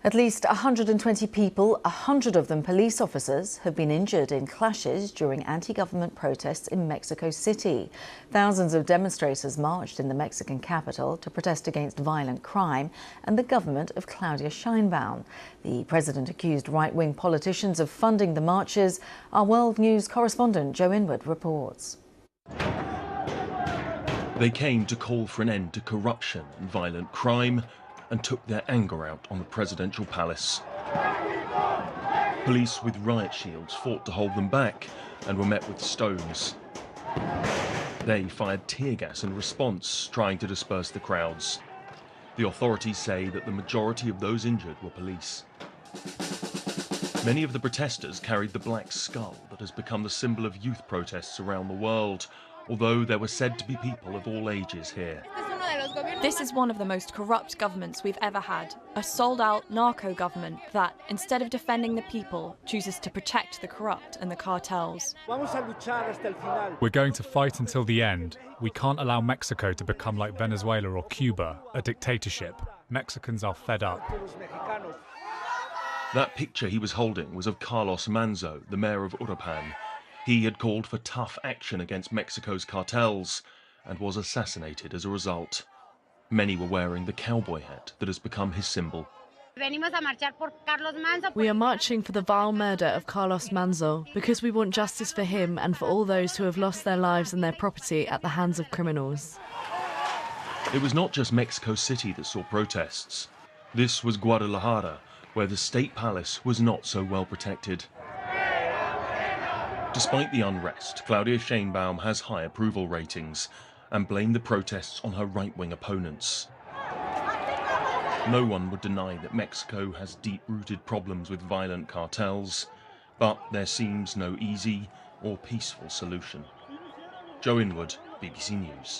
At least 120 people, 100 of them police officers, have been injured in clashes during anti-government protests in Mexico City. Thousands of demonstrators marched in the Mexican capital to protest against violent crime and the government of Claudia Sheinbaum. The president accused right-wing politicians of funding the marches. Our World News correspondent Joe Inwood reports. They came to call for an end to corruption and violent crime, and took their anger out on the presidential palace. Police with riot shields fought to hold them back and were met with stones. They fired tear gas in response, trying to disperse the crowds. The authorities say that the majority of those injured were police. Many of the protesters carried the black skull that has become the symbol of youth protests around the world, although there were said to be people of all ages here. This is one of the most corrupt governments we've ever had. A sold-out narco government that, instead of defending the people, chooses to protect the corrupt and the cartels. We're going to fight until the end. We can't allow Mexico to become like Venezuela or Cuba, a dictatorship. Mexicans are fed up. That picture he was holding was of Carlos Manzo, the mayor of Uruapan. He had called for tough action against Mexico's cartels and was assassinated as a result. Many were wearing the cowboy hat that has become his symbol. We are marching for the vile murder of Carlos Manzo because we want justice for him and for all those who have lost their lives and their property at the hands of criminals. It was not just Mexico City that saw protests. This was Guadalajara, where the state palace was not so well protected. Despite the unrest, Claudia Sheinbaum has high approval ratings and blamed the protests on her right-wing opponents. No one would deny that Mexico has deep-rooted problems with violent cartels, but there seems no easy or peaceful solution. Joe Inwood, BBC News.